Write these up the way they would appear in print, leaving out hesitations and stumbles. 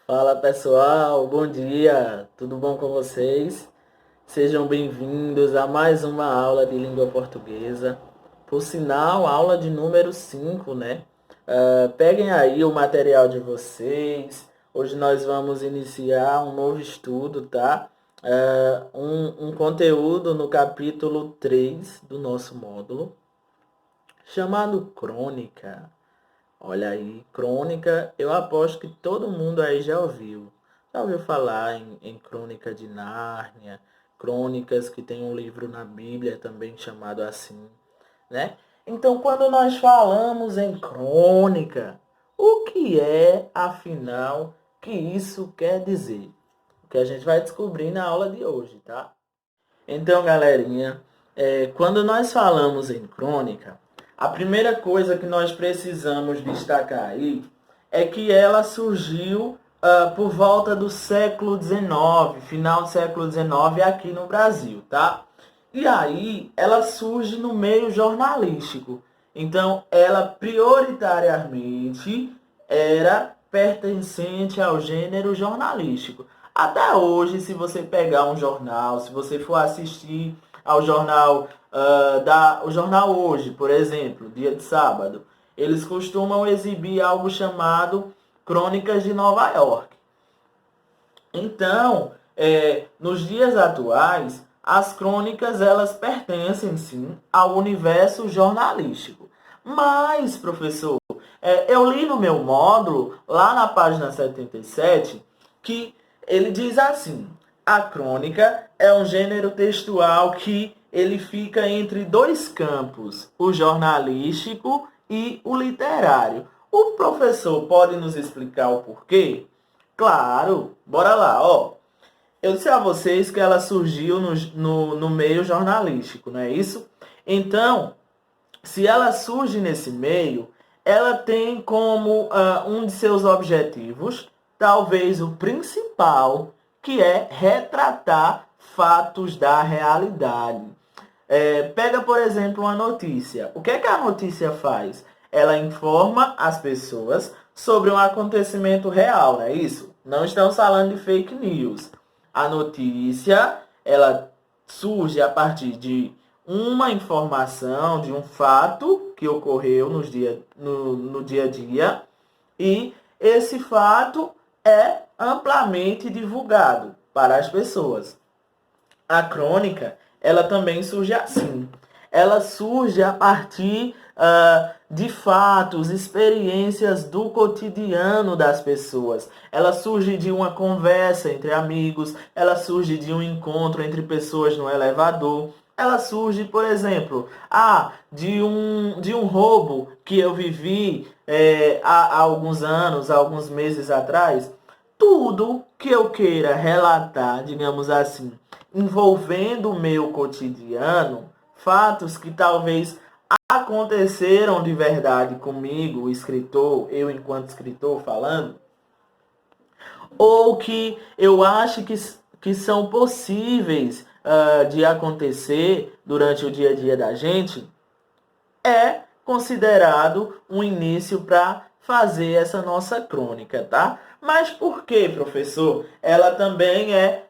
Fala pessoal, bom dia, tudo bom com vocês? Sejam bem-vindos a mais uma aula de língua portuguesa. Por sinal, aula de número 5, né? Peguem aí o material de vocês. Hoje nós vamos iniciar um novo estudo, tá? Um conteúdo no capítulo 3 do nosso módulo, chamado Crônica. Olha aí, crônica, eu aposto que todo mundo aí já ouviu. Já ouviu falar em Crônica de Nárnia, crônicas que tem um livro na Bíblia também chamado assim, né? Então, quando nós falamos em crônica, o que é, afinal, que isso quer dizer? O que a gente vai descobrir na aula de hoje, tá? Então, galerinha, quando nós falamos em crônica, a primeira coisa que nós precisamos destacar aí é que ela surgiu por volta do século XIX, final do século XIX aqui no Brasil, tá? E aí ela surge no meio jornalístico. Então, ela prioritariamente era pertencente ao gênero jornalístico. Até hoje, se você pegar um jornal, se você for assistir ao jornal, o Jornal Hoje, por exemplo, dia de sábado, eles costumam exibir algo chamado Crônicas de Nova York. Então, nos dias atuais, as crônicas elas pertencem sim ao universo jornalístico. Mas, professor, eu li no meu módulo, lá na página 77, que ele diz assim: a crônica é um gênero textual que ele fica entre dois campos, o jornalístico e o literário. O professor pode nos explicar o porquê? Claro, bora lá, ó. Eu disse a vocês que ela surgiu no meio jornalístico, não é isso? Então, se ela surge nesse meio, ela tem como um de seus objetivos, talvez o principal, que é retratar fatos da realidade. Pega, por exemplo, uma notícia. O que é que a notícia faz? Ela informa as pessoas sobre um acontecimento real, não é isso? Não estamos falando de fake news. A notícia, ela surge a partir de uma informação, de um fato que ocorreu no dia a dia, e esse fato é amplamente divulgado para as pessoas. A crônica, ela também surge assim. Ela surge a partir de fatos, experiências do cotidiano das pessoas. Ela surge de uma conversa entre amigos, ela surge de um encontro entre pessoas no elevador. Ela surge, por exemplo, de um roubo que eu vivi há alguns anos, há alguns meses atrás. Tudo que eu queira relatar, digamos assim, envolvendo o meu cotidiano, fatos que talvez aconteceram de verdade comigo, o escritor, eu enquanto escritor falando, ou que eu acho que são possíveis de acontecer durante o dia a dia da gente, é considerado um início para fazer essa nossa crônica, tá? Mas por que, professor? Ela também é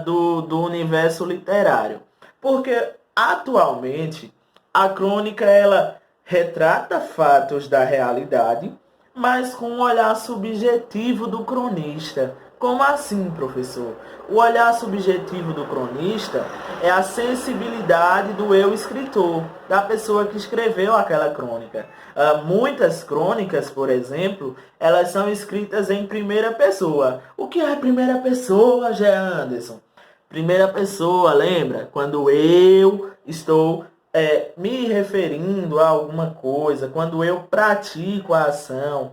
do universo literário. Porque atualmente a crônica ela retrata fatos da realidade, mas com um olhar subjetivo do cronista. Como assim, professor? O olhar subjetivo do cronista é a sensibilidade do eu escritor, da pessoa que escreveu aquela crônica. Muitas crônicas, por exemplo, elas são escritas em primeira pessoa. O que é primeira pessoa, Jean Anderson? Primeira pessoa, lembra? Quando eu estou me referindo a alguma coisa, quando eu pratico a ação.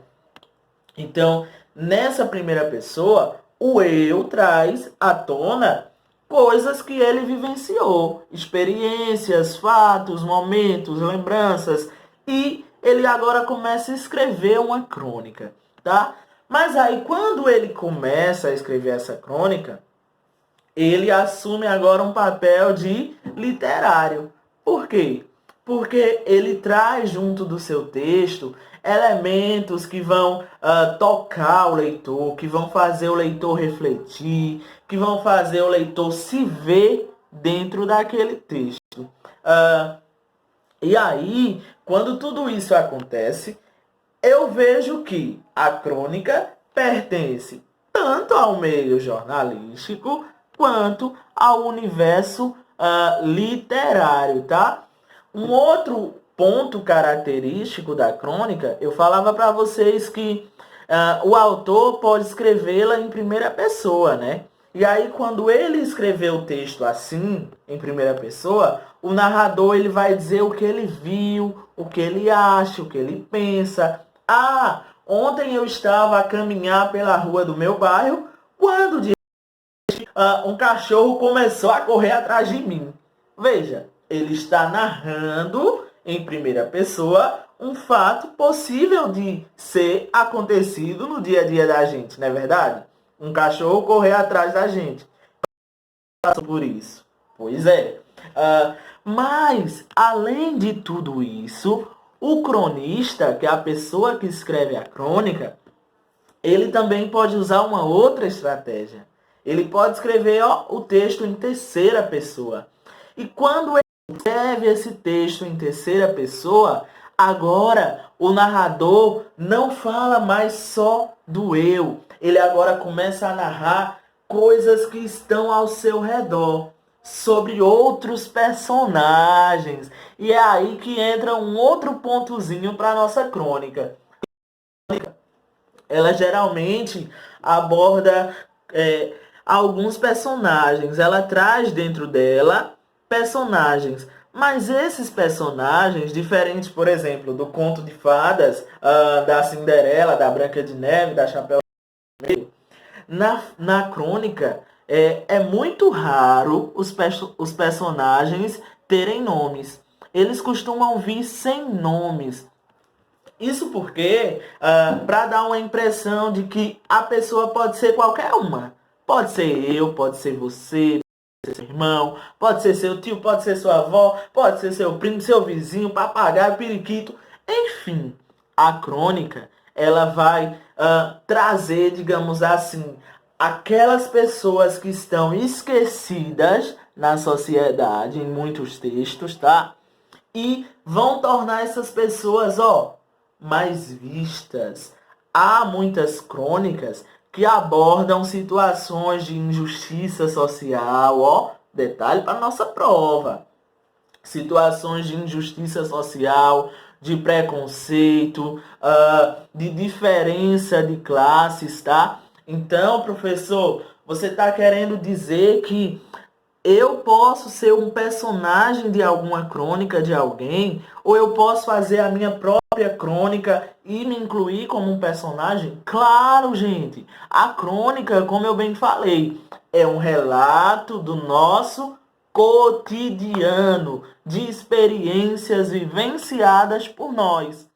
Então, nessa primeira pessoa, o eu traz à tona coisas que ele vivenciou, experiências, fatos, momentos, lembranças, e ele agora começa a escrever uma crônica, tá? Mas aí, quando ele começa a escrever essa crônica, ele assume agora um papel de literário. Por quê? porque ele traz junto do seu texto elementos que vão tocar o leitor, que vão fazer o leitor refletir, que vão fazer o leitor se ver dentro daquele texto. E aí, quando tudo isso acontece, eu vejo que a crônica pertence tanto ao meio jornalístico quanto ao universo literário, tá? Um outro ponto característico da crônica, eu falava para vocês que o autor pode escrevê-la em primeira pessoa, né? E aí, quando ele escreveu o texto assim, em primeira pessoa, o narrador ele vai dizer o que ele viu, o que ele acha, o que ele pensa. Ah, ontem eu estava a caminhar pela rua do meu bairro quando um cachorro começou a correr atrás de mim. Veja, ele está narrando em primeira pessoa um fato possível de ser acontecido no dia a dia da gente, não é verdade? Um cachorro correr atrás da gente. Passou por isso. Pois é. Mas, além de tudo isso, o cronista, que é a pessoa que escreve a crônica, ele também pode usar uma outra estratégia. Ele pode escrever o texto em terceira pessoa. E quando ele escreve esse texto em terceira pessoa, agora o narrador não fala mais só do eu. Ele agora começa a narrar coisas que estão ao seu redor, sobre outros personagens. E é aí que entra um outro pontozinho para a nossa crônica. Ela geralmente aborda alguns personagens. Ela traz dentro dela personagens. Mas esses personagens, diferentes, por exemplo, do conto de fadas, da Cinderela, da Branca de Neve, da Chapéu Vermelho, na crônica é muito raro os personagens terem nomes. Eles costumam vir sem nomes. Isso porque, para dar uma impressão de que a pessoa pode ser qualquer uma. Pode ser eu, pode ser você, pode ser seu irmão, pode ser seu tio, pode ser sua avó, pode ser seu primo, seu vizinho, papagaio, periquito. Enfim, a crônica, ela vai trazer, digamos assim, aquelas pessoas que estão esquecidas na sociedade, em muitos textos, tá? E vão tornar essas pessoas, mais vistas. Há muitas crônicas que abordam situações de injustiça social, detalhe para nossa prova. Situações de injustiça social, de preconceito, de diferença de classes, tá? Então, professor, você está querendo dizer que eu posso ser um personagem de alguma crônica de alguém, ou eu posso fazer a minha própria crônica e me incluir como um personagem? Claro, gente. A crônica, como eu bem falei, é um relato do nosso cotidiano, de experiências vivenciadas por nós.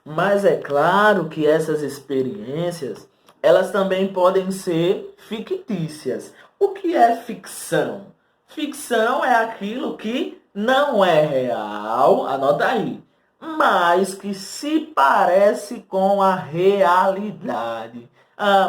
Mas é claro que essas experiências, elas também podem ser fictícias. O que é ficção? Ficção é aquilo que não é real, anota aí, mas que se parece com a realidade.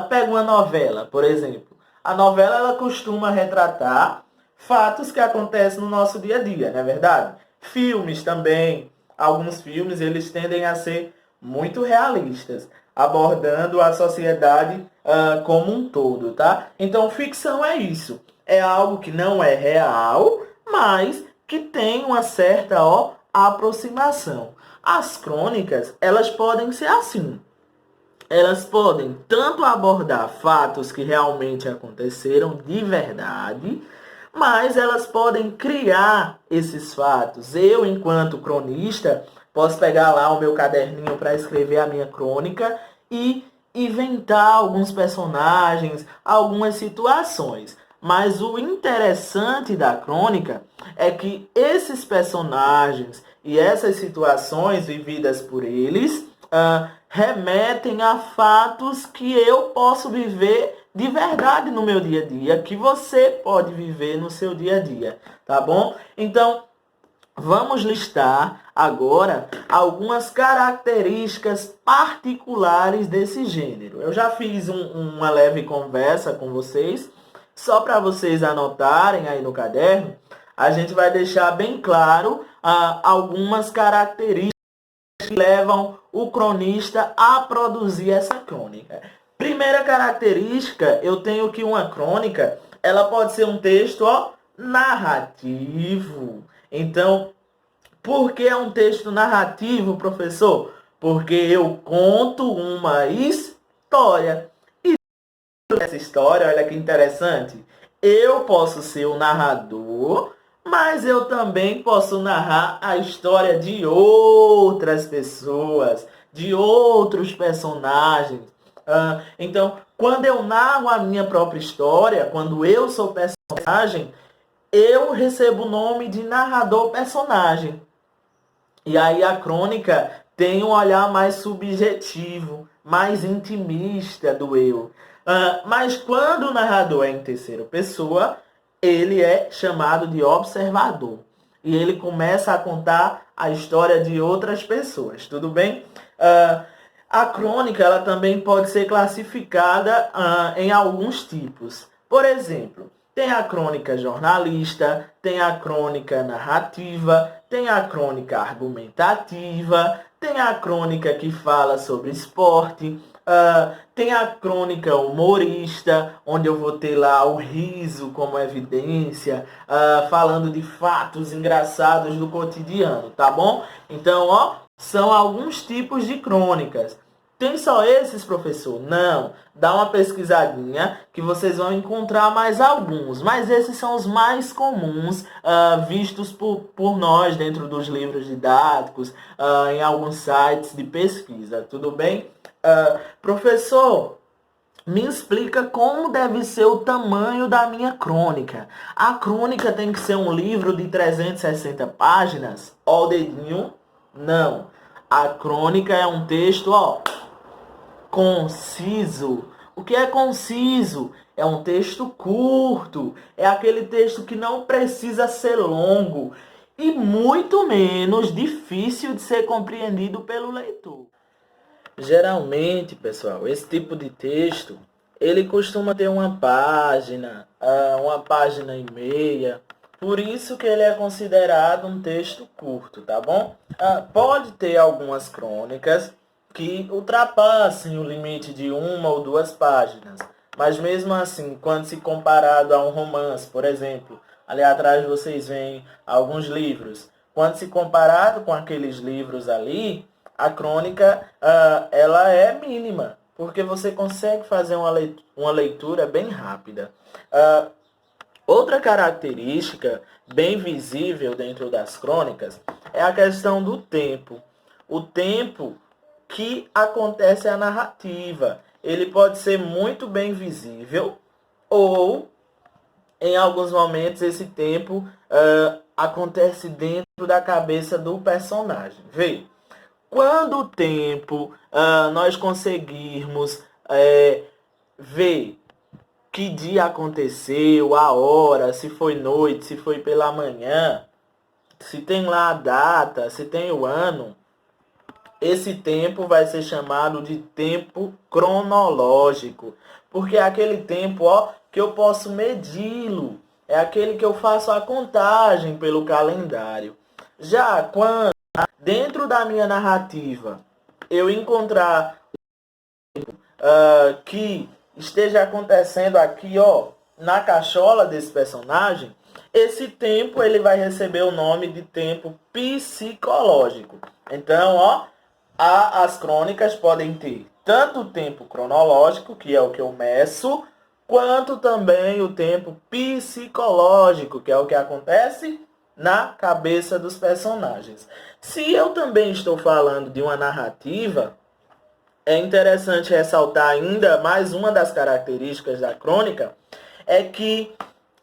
Pega uma novela, por exemplo. A novela ela costuma retratar fatos que acontecem no nosso dia a dia, não é verdade? Filmes também. Alguns filmes eles tendem a ser muito realistas, abordando a sociedade como um todo, tá? Então, ficção é isso. É algo que não é real, mas que tem uma certa aproximação. As crônicas, elas podem ser assim. Elas podem tanto abordar fatos que realmente aconteceram de verdade, mas elas podem criar esses fatos. Eu, enquanto cronista, posso pegar lá o meu caderninho para escrever a minha crônica e inventar alguns personagens, algumas situações. Mas o interessante da crônica é que esses personagens e essas situações vividas por eles remetem a fatos que eu posso viver de verdade no meu dia a dia, que você pode viver no seu dia a dia, tá bom? Então, Vamos listar agora algumas características particulares desse gênero. Eu já fiz uma leve conversa com vocês, só para vocês anotarem aí no caderno. A gente vai deixar bem claro algumas características que levam o cronista a produzir essa crônica. Primeira característica, eu tenho que uma crônica, ela pode ser um texto narrativo. Então, por que é um texto narrativo, professor? Porque eu conto uma história. E essa história, olha que interessante, eu posso ser o narrador, mas eu também posso narrar a história de outras pessoas, de outros personagens. Então, quando eu narro a minha própria história, quando eu sou personagem, eu recebo o nome de narrador-personagem. E aí a crônica tem um olhar mais subjetivo, mais intimista do eu. Mas quando o narrador é em terceira pessoa, ele é chamado de observador. E ele começa a contar a história de outras pessoas, tudo bem? A crônica ela também pode ser classificada em alguns tipos. Por exemplo, tem a crônica jornalista, tem a crônica narrativa, tem a crônica argumentativa, tem a crônica que fala sobre esporte, tem a crônica humorista, onde eu vou ter lá o riso como evidência, falando de fatos engraçados do cotidiano, tá bom? Então, são alguns tipos de crônicas. Tem só esses, professor? Não. Dá uma pesquisadinha que vocês vão encontrar mais alguns. Mas esses são os mais comuns vistos por nós dentro dos livros didáticos, em alguns sites de pesquisa. Tudo bem? Professor, me explica como deve ser o tamanho da minha crônica. A crônica tem que ser um livro de 360 páginas? Ó o dedinho? Não. A crônica é um texto, conciso. O que é conciso? É um texto curto. É aquele texto que não precisa ser longo e muito menos difícil de ser compreendido pelo leitor. Geralmente, pessoal, esse tipo de texto, ele costuma ter uma página e meia. Por isso que ele é considerado um texto curto, tá bom? Pode ter algumas crônicas que ultrapassem o limite de uma ou duas páginas. Mas mesmo assim, quando se comparado a um romance, por exemplo, ali atrás vocês veem alguns livros. Quando se comparado com aqueles livros ali, a crônica ela é mínima, porque você consegue fazer uma leitura bem rápida. Outra característica bem visível dentro das crônicas é a questão do tempo. O tempo que acontece a narrativa. Ele pode ser muito bem visível ou, em alguns momentos, esse tempo acontece dentro da cabeça do personagem. Vê, quando o tempo nós conseguirmos ver que dia aconteceu, a hora, se foi noite, se foi pela manhã, se tem lá a data, se tem o ano, esse tempo vai ser chamado de tempo cronológico, porque é aquele tempo que eu posso medi-lo, é aquele que eu faço a contagem pelo calendário. Já quando dentro da minha narrativa eu encontrar que esteja acontecendo aqui, na cachola desse personagem, esse tempo ele vai receber o nome de tempo psicológico. Então, as crônicas podem ter tanto o tempo cronológico, que é o que eu meço, quanto também o tempo psicológico, que é o que acontece na cabeça dos personagens. Se eu também estou falando de uma narrativa, é interessante ressaltar ainda mais uma das características da crônica, é que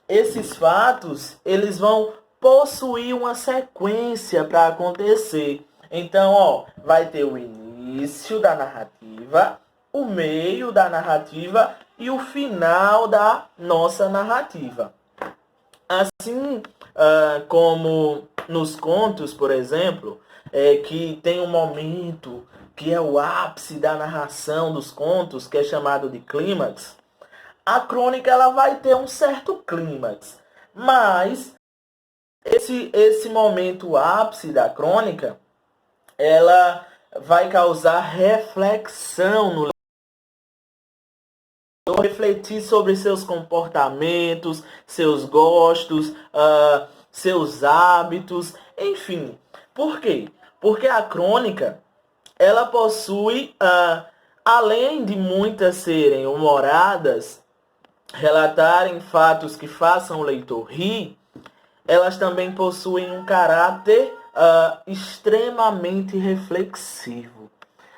esses fatos, eles vão possuir uma sequência para acontecer. Então, vai ter o início da narrativa, o meio da narrativa e o final da nossa narrativa. Assim como nos contos, por exemplo, que tem um momento que é o ápice da narração dos contos, que é chamado de clímax, a crônica ela vai ter um certo clímax. Mas esse momento ápice da crônica, ela vai causar reflexão no leitor, refletir sobre seus comportamentos, seus gostos, seus hábitos, enfim. Por quê? Porque a crônica, ela possui, além de muitas serem humoradas, relatarem fatos que façam o leitor rir, elas também possuem um caráter extremamente reflexivo.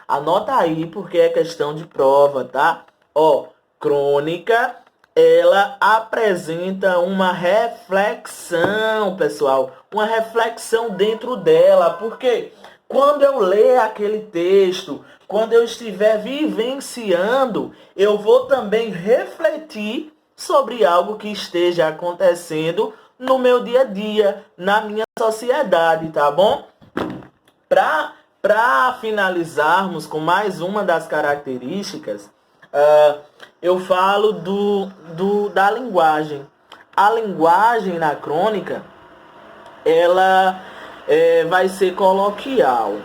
Anota aí porque é questão de prova, tá? Ó, crônica, ela apresenta uma reflexão, pessoal. Uma reflexão dentro dela. Porque quando eu ler aquele texto, quando eu estiver vivenciando, eu vou também refletir sobre algo que esteja acontecendo no meu dia a dia, na minha sociedade, tá bom? Para finalizarmos com mais uma das características, eu falo da linguagem. A linguagem na crônica, ela vai ser coloquial,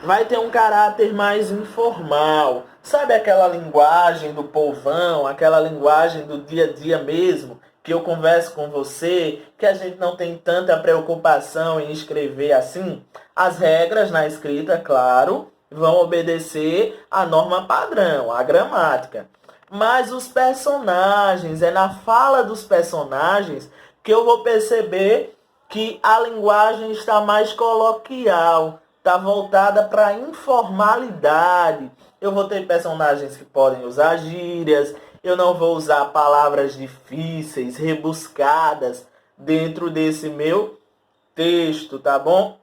vai ter um caráter mais informal. Sabe aquela linguagem do povão, aquela linguagem do dia a dia mesmo, que eu converso com você, que a gente não tem tanta preocupação em escrever assim? As regras na escrita, claro, vão obedecer à norma padrão, à gramática. Mas os personagens, é na fala dos personagens que eu vou perceber que a linguagem está mais coloquial, está voltada para a informalidade. Eu vou ter personagens que podem usar gírias, eu não vou usar palavras difíceis, rebuscadas dentro desse meu texto, tá bom?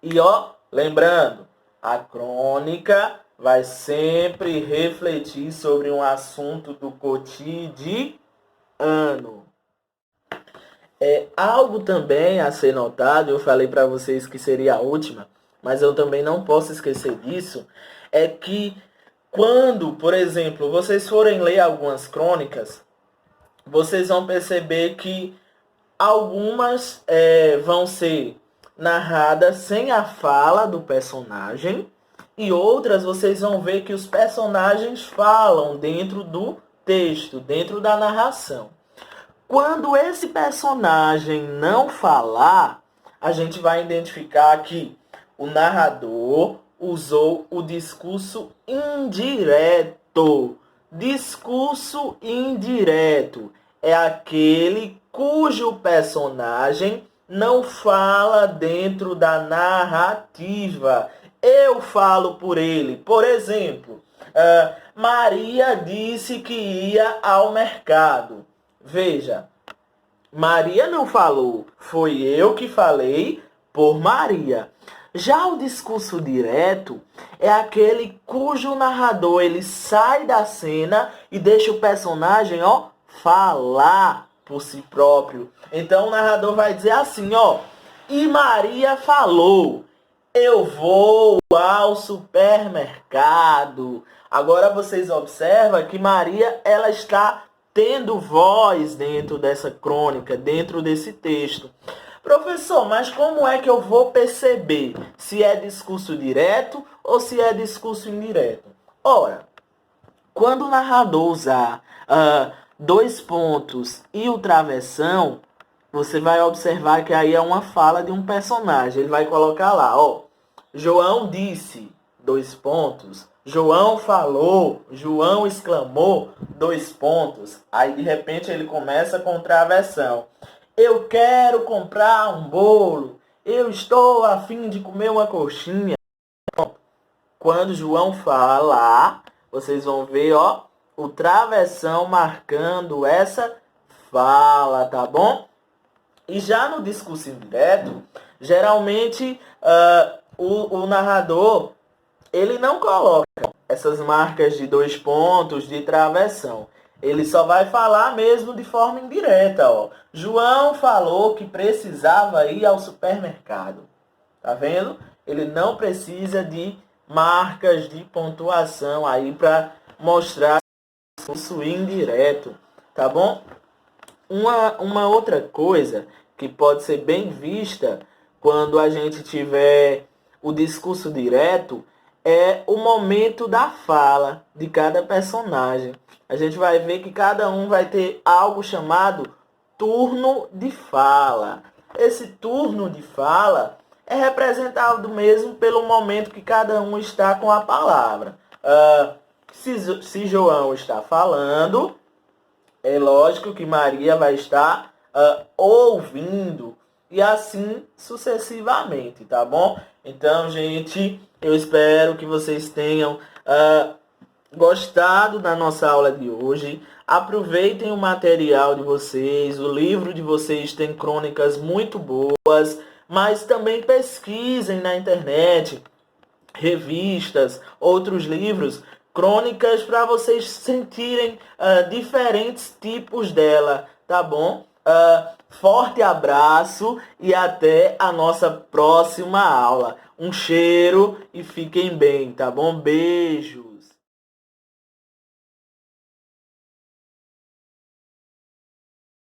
E ó, lembrando, a crônica vai sempre refletir sobre um assunto do cotidiano. Algo também a ser notado, eu falei para vocês que seria a última, mas eu também não posso esquecer disso, é que quando, por exemplo, vocês forem ler algumas crônicas, vocês vão perceber que algumas vão ser narradas sem a fala do personagem e outras vocês vão ver que os personagens falam dentro do texto, dentro da narração. Quando esse personagem não falar, a gente vai identificar que o narrador usou o discurso indireto. Discurso indireto é aquele cujo personagem não fala dentro da narrativa. Eu falo por ele. Por exemplo, Maria disse que ia ao mercado. Veja, Maria não falou, foi eu que falei por Maria. Já o discurso direto é aquele cujo narrador ele sai da cena e deixa o personagem, falar por si próprio. Então o narrador vai dizer assim, e Maria falou, eu vou ao supermercado. Agora vocês observam que Maria ela está tendo voz dentro dessa crônica, dentro desse texto. Professor, mas como é que eu vou perceber se é discurso direto ou se é discurso indireto? Ora, quando o narrador usar dois pontos e o travessão, você vai observar que aí é uma fala de um personagem. Ele vai colocar lá, João disse, dois pontos. João falou, João exclamou, dois pontos. Aí, de repente, ele começa com travessão. Eu quero comprar um bolo. Eu estou a fim de comer uma coxinha. Quando João falar, vocês vão ver, o travessão marcando essa fala, tá bom? E já no discurso indireto, geralmente o narrador ele não coloca essas marcas de dois pontos de travessão. Ele só vai falar mesmo de forma indireta, ó. João falou que precisava ir ao supermercado. Tá vendo? Ele não precisa de marcas de pontuação aí para mostrar isso indireto, tá bom? Uma outra coisa que pode ser bem vista quando a gente tiver o discurso direto é o momento da fala de cada personagem. A gente vai ver que cada um vai ter algo chamado turno de fala. Esse turno de fala é representado mesmo pelo momento que cada um está com a palavra. Se João está falando, é lógico que Maria vai estar ouvindo e assim sucessivamente, tá bom? Então, gente, eu espero que vocês tenham gostado da nossa aula de hoje. Aproveitem o material de vocês, o livro de vocês tem crônicas muito boas, mas também pesquisem na internet, revistas, outros livros, crônicas para vocês sentirem diferentes tipos dela, tá bom? Forte abraço e até a nossa próxima aula. Um cheiro e fiquem bem, tá bom? Beijo!